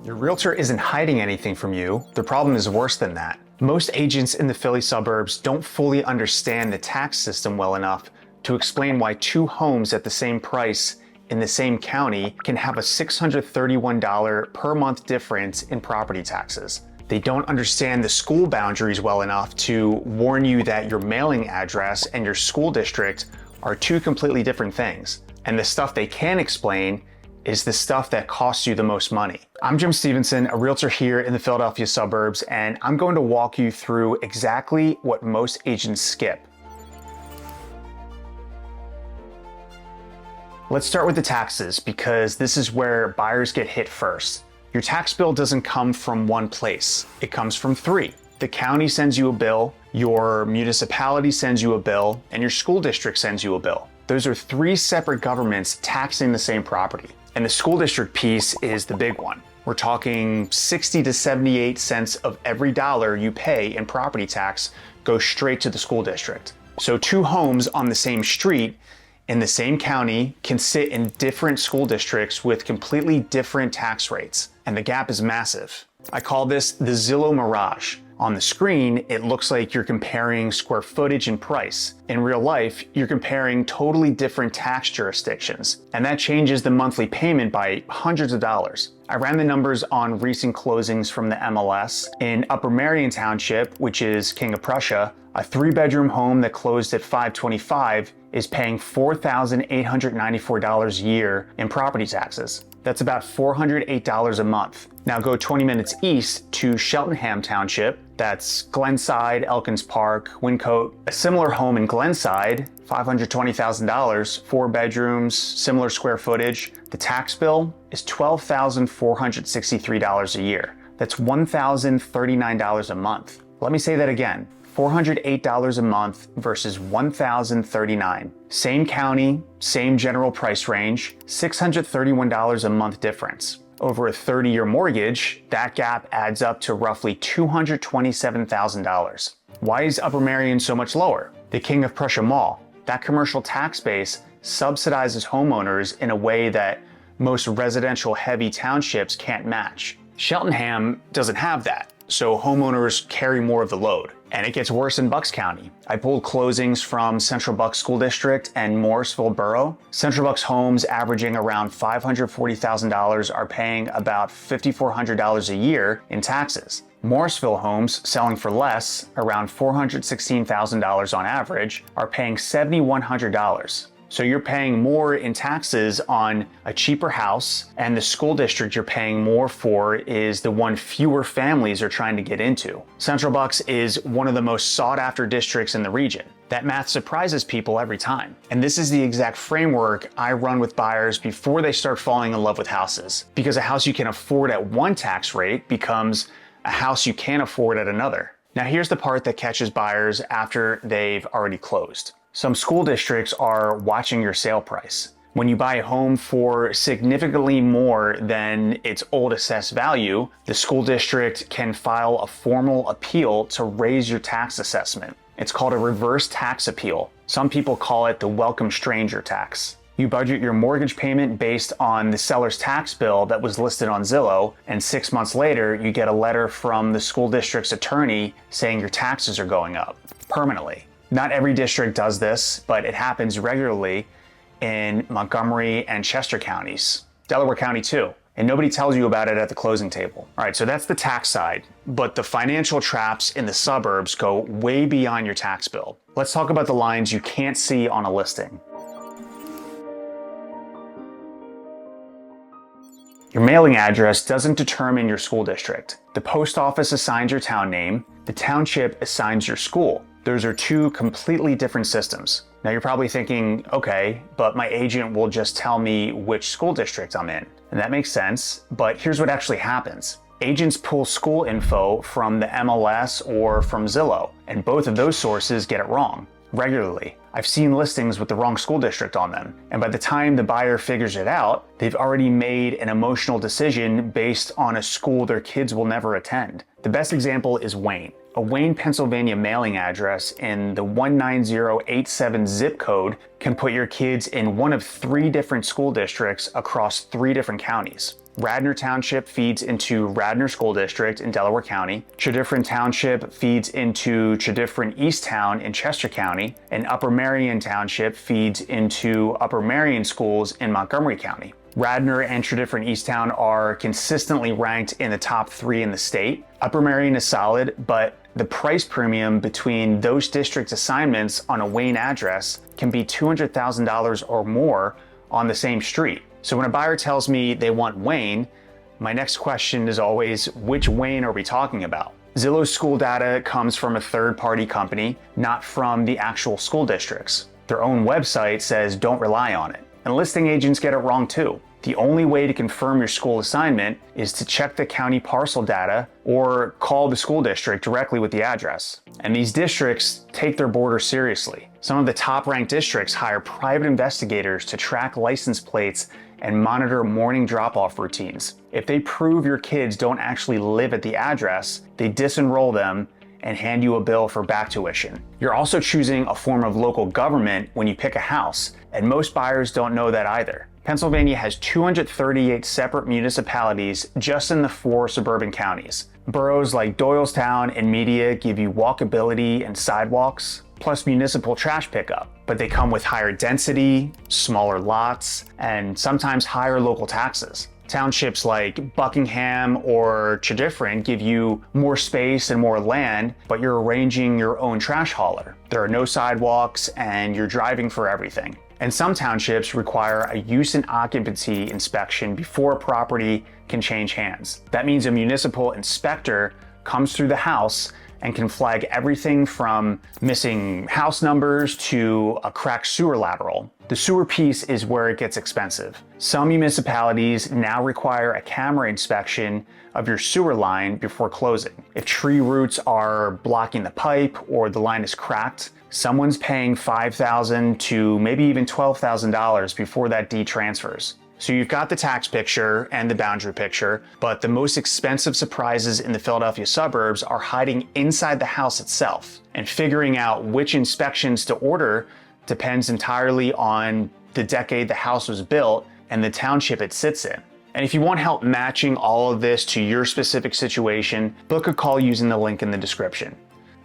Your realtor isn't hiding anything from you. The problem is worse than that. Most agents in the Philly suburbs don't fully understand the tax system well enough to explain why two homes at the same price in the same county can have a $631 per month difference in property taxes. They don't understand the school boundaries well enough to warn you that your mailing address and your school district are two completely different things. And the stuff they can explain is the stuff that costs you the most money. I'm Jim Stevenson, a realtor here in the Philadelphia suburbs, and I'm going to walk you through exactly what most agents skip. Let's start with the taxes, because this is where buyers get hit first. Your tax bill doesn't come from one place. It comes from three. The county sends you a bill, your municipality sends you a bill, and your school district sends you a bill. Those are three separate governments taxing the same property. And the school district piece is the big one. We're talking 60 to 78 cents of every dollar you pay in property tax goes straight to the school district. So two homes on the same street in the same county can sit in different school districts with completely different tax rates. And the gap is massive. I call this the Zillow Mirage. On the screen, it looks like you're comparing square footage and price. In real life, you're comparing totally different tax jurisdictions, and that changes the monthly payment by hundreds of dollars. I ran the numbers on recent closings from the MLS. In Upper Merion Township, which is King of Prussia, a 3-bedroom home that closed at $525 is paying $4,894 a year in property taxes. That's about $408 a month. Now go 20 minutes east to Cheltenham Township. That's Glenside, Elkins Park, Wyncote. A similar home in Glenside, $520,000, 4 bedrooms, similar square footage. The tax bill is $12,463 a year. That's $1,039 a month. Let me say that again. $408 a month versus $1,039. Same county, same general price range, $631 a month difference. Over a 30-year mortgage, that gap adds up to roughly $227,000. Why is Upper Merion so much lower? The King of Prussia Mall, that commercial tax base subsidizes homeowners in a way that most residential heavy townships can't match. Cheltenham doesn't have that, so homeowners carry more of the load. And it gets worse in Bucks County. I pulled closings from Central Bucks School District and Morrisville Borough. Central Bucks homes averaging around $540,000 are paying about $5,400 a year in taxes. Morrisville homes selling for less, around $416,000 on average, are paying $7,100. So you're paying more in taxes on a cheaper house, and the school district you're paying more for is the one fewer families are trying to get into. Central Bucks is one of the most sought after districts in the region. That math surprises people every time. And this is the exact framework I run with buyers before they start falling in love with houses. Because a house you can afford at one tax rate becomes a house you can't afford at another. Now here's the part that catches buyers after they've already closed. Some school districts are watching your sale price. When you buy a home for significantly more than its old assessed value, the school district can file a formal appeal to raise your tax assessment. It's called a reverse tax appeal. Some people call it the welcome stranger tax. You budget your mortgage payment based on the seller's tax bill that was listed on Zillow, and 6 months later, you get a letter from the school district's attorney saying your taxes are going up permanently. Not every district does this, but it happens regularly in Montgomery and Chester counties, Delaware County too. And nobody tells you about it at the closing table. All right, so that's the tax side, but the financial traps in the suburbs go way beyond your tax bill. Let's talk about the lines you can't see on a listing. Your mailing address doesn't determine your school district. The post office assigns your town name, the township assigns your school. Those are two completely different systems. Now you're probably thinking, okay, but my agent will just tell me which school district I'm in. And that makes sense, but here's what actually happens. Agents pull school info from the MLS or from Zillow, and both of those sources get it wrong regularly. I've seen listings with the wrong school district on them, and by the time the buyer figures it out, they've already made an emotional decision based on a school their kids will never attend. The best example is Wayne. A Wayne, Pennsylvania mailing address in the 19087 zip code can put your kids in one of 3 different school districts across 3 different counties. Radnor Township feeds into Radnor School District in Delaware County. Tredyffrin Township feeds into Tredyffrin Easttown in Chester County. And Upper Merion Township feeds into Upper Merion Schools in Montgomery County. Radnor and Tredyffrin Easttown are consistently ranked in the top 3 in the state. Upper Merion is solid, but the price premium between those district assignments on a Wayne address can be $200,000 or more on the same street. So when a buyer tells me they want Wayne, my next question is always, which Wayne are we talking about? Zillow's school data comes from a third-party company, not from the actual school districts. Their own website says don't rely on it. And listing agents get it wrong too. The only way to confirm your school assignment is to check the county parcel data or call the school district directly with the address. And these districts take their borders seriously. Some of the top-ranked districts hire private investigators to track license plates and monitor morning drop-off routines. If they prove your kids don't actually live at the address, they disenroll them and hand you a bill for back tuition. You're also choosing a form of local government when you pick a house, and most buyers don't know that either. Pennsylvania has 238 separate municipalities just in the 4 suburban counties. Boroughs like Doylestown and Media give you walkability and sidewalks, plus municipal trash pickup, but they come with higher density, smaller lots, and sometimes higher local taxes. Townships like Buckingham or Tredyffrin give you more space and more land, but you're arranging your own trash hauler. There are no sidewalks and you're driving for everything. And some townships require a use and occupancy inspection before a property can change hands. That means a municipal inspector comes through the house and can flag everything from missing house numbers to a cracked sewer lateral. The sewer piece is where it gets expensive. Some municipalities now require a camera inspection of your sewer line before closing. If tree roots are blocking the pipe or the line is cracked, someone's paying $5,000 to maybe even $12,000 before that deed transfers. So you've got the tax picture and the boundary picture, but the most expensive surprises in the Philadelphia suburbs are hiding inside the house itself. And figuring out which inspections to order depends entirely on the decade the house was built and the township it sits in. And if you want help matching all of this to your specific situation, book a call using the link in the description.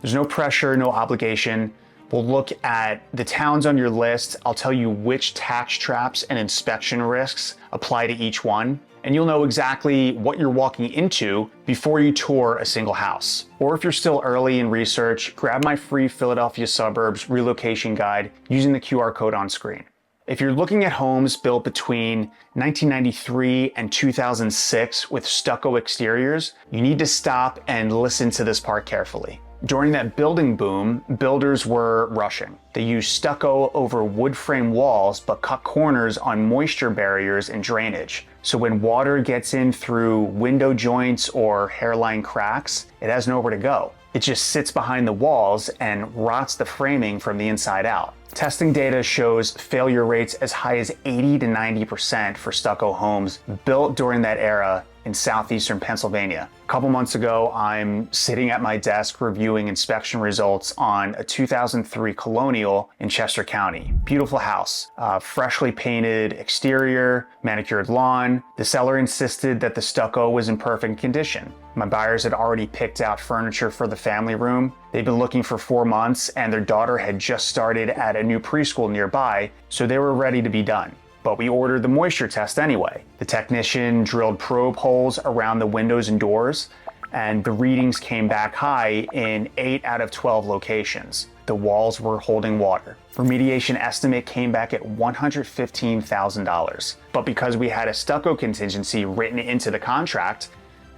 There's no pressure, no obligation. We'll look at the towns on your list. I'll tell you which tax traps and inspection risks apply to each one, and you'll know exactly what you're walking into before you tour a single house. Or if you're still early in research, grab my free Philadelphia Suburbs relocation guide using the QR code on screen. If you're looking at homes built between 1993 and 2006 with stucco exteriors, you need to stop and listen to this part carefully. During that building boom, builders were rushing. They used stucco over wood frame walls, but cut corners on moisture barriers and drainage. So when water gets in through window joints or hairline cracks, it has nowhere to go. It just sits behind the walls and rots the framing from the inside out. Testing data shows failure rates as high as 80 to 90% for stucco homes built during that era in southeastern Pennsylvania. A couple months ago, I'm sitting at my desk reviewing inspection results on a 2003 Colonial in Chester County. Beautiful house, freshly painted exterior, manicured lawn. The seller insisted that the stucco was in perfect condition. My buyers had already picked out furniture for the family room. They'd been looking for 4 months and their daughter had just started at a new preschool nearby, so they were ready to be done. But we ordered the moisture test anyway. The technician drilled probe holes around the windows and doors, and the readings came back high in 8 out of 12 locations. The walls were holding water. Remediation estimate came back at $115,000. But because we had a stucco contingency written into the contract,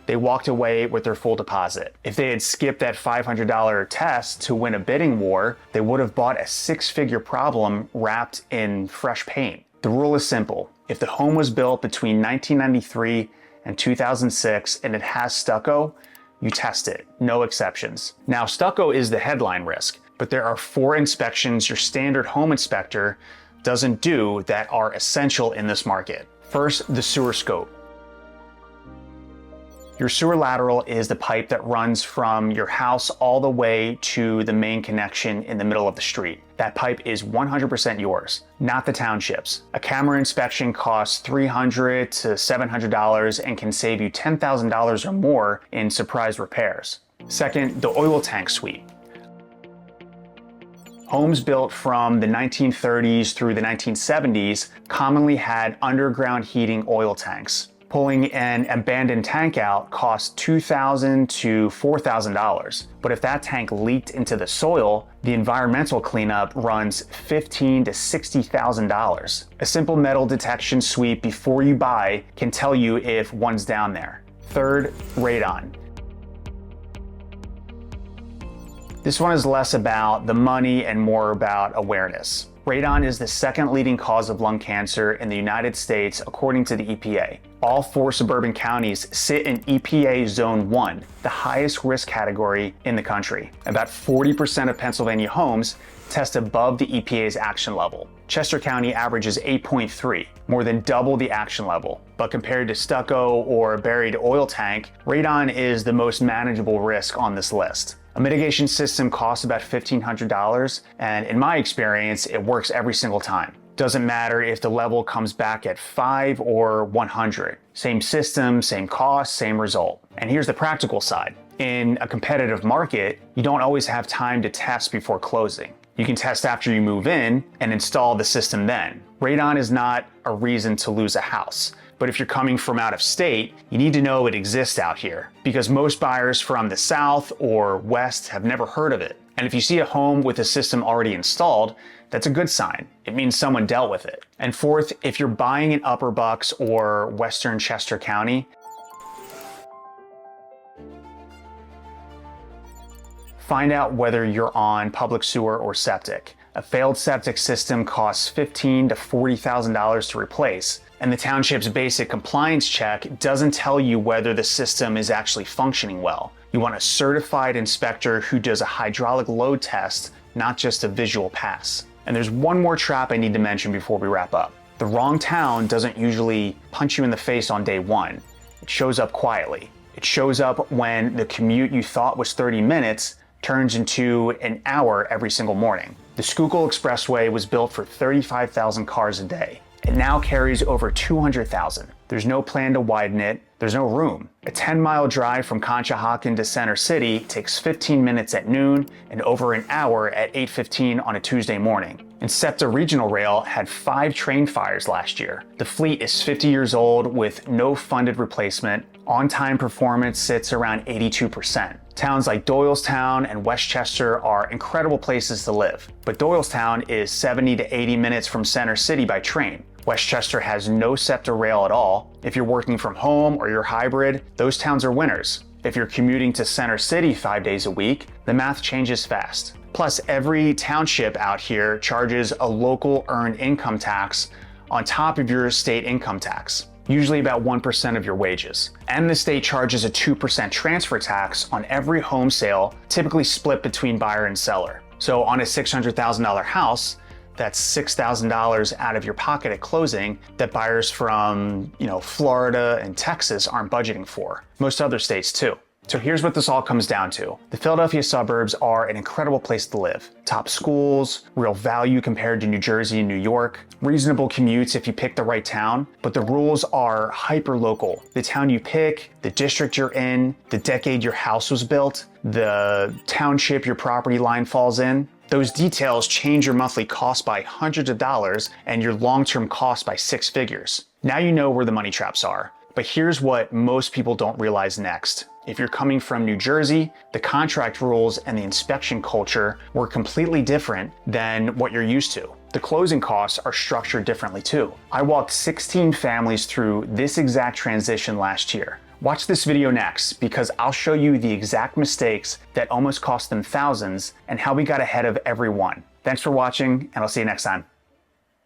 they walked away with their full deposit. If they had skipped that $500 test to win a bidding war, they would have bought a 6-figure problem wrapped in fresh paint. The rule is simple. If the home was built between 1993 and 2006 and it has stucco, you test it, no exceptions. Now, stucco is the headline risk, but there are 4 inspections your standard home inspector doesn't do that are essential in this market. First, the sewer scope. Your sewer lateral is the pipe that runs from your house all the way to the main connection in the middle of the street. That pipe is 100% yours, not the township's. A camera inspection costs $300 to $700 and can save you $10,000 or more in surprise repairs. Second, the oil tank sweep. Homes built from the 1930s through the 1970s commonly had underground heating oil tanks. Pulling an abandoned tank out cost $2,000 to $4,000. But if that tank leaked into the soil, the environmental cleanup runs $15,000 to $60,000. A simple metal detection sweep before you buy can tell you if one's down there. Third, radon. This one is less about the money and more about awareness. Radon is the second leading cause of lung cancer in the United States, according to the EPA. All 4 suburban counties sit in EPA Zone 1, the highest risk category in the country. About 40% of Pennsylvania homes test above the EPA's action level. Chester County averages 8.3, more than double the action level. But compared to stucco or a buried oil tank, radon is the most manageable risk on this list. A mitigation system costs about $1,500, and in my experience, it works every single time. Doesn't matter if the level comes back at 5 or 100. Same system, same cost, same result. And here's the practical side. In a competitive market, you don't always have time to test before closing. You can test after you move in and install the system then. Radon is not a reason to lose a house. But if you're coming from out of state, you need to know it exists out here, because most buyers from the south or west have never heard of it. And if you see a home with a system already installed, that's a good sign. It means someone dealt with it. And fourth, if you're buying in Upper Bucks or Western Chester County, find out whether you're on public sewer or septic. A failed septic system costs $15,000 to $40,000 to replace, and the township's basic compliance check doesn't tell you whether the system is actually functioning well. You want a certified inspector who does a hydraulic load test, not just a visual pass. And there's one more trap I need to mention before we wrap up. The wrong town doesn't usually punch you in the face on day one. It shows up quietly. It shows up when the commute you thought was 30 minutes turns into an hour every single morning. The Schuylkill Expressway was built for 35,000 cars a day. It now carries over 200,000. There's no plan to widen it. There's no room. A 10-mile drive from Conshohocken to Center City takes 15 minutes at noon and over an hour at 8:15 on a Tuesday morning. And SEPTA Regional Rail had 5 train fires last year. The fleet is 50 years old with no funded replacement. On-time performance sits around 82%. Towns like Doylestown and West Chester are incredible places to live, but Doylestown is 70 to 80 minutes from Center City by train. West Chester has no SEPTA rail at all. If you're working from home or you're hybrid, those towns are winners. If you're commuting to Center City 5 days a week, the math changes fast. Plus, every township out here charges a local earned income tax on top of your state income tax, usually about 1% of your wages. And the state charges a 2% transfer tax on every home sale, typically split between buyer and seller. So on a $600,000 house, that's $6,000 out of your pocket at closing that buyers from, Florida and Texas aren't budgeting for. Most other states too. So here's what this all comes down to. The Philadelphia suburbs are an incredible place to live. Top schools, real value compared to New Jersey and New York, reasonable commutes if you pick the right town, but the rules are hyper-local. The town you pick, the district you're in, the decade your house was built, the township your property line falls in, those details change your monthly cost by hundreds of dollars and your long-term cost by 6 figures. Now you know where the money traps are. But here's what most people don't realize next. If you're coming from New Jersey, the contract rules and the inspection culture were completely different than what you're used to. The closing costs are structured differently too. I walked 16 families through this exact transition last year. Watch this video next because I'll show you the exact mistakes that almost cost them thousands and how we got ahead of every one. Thanks for watching, and I'll see you next time.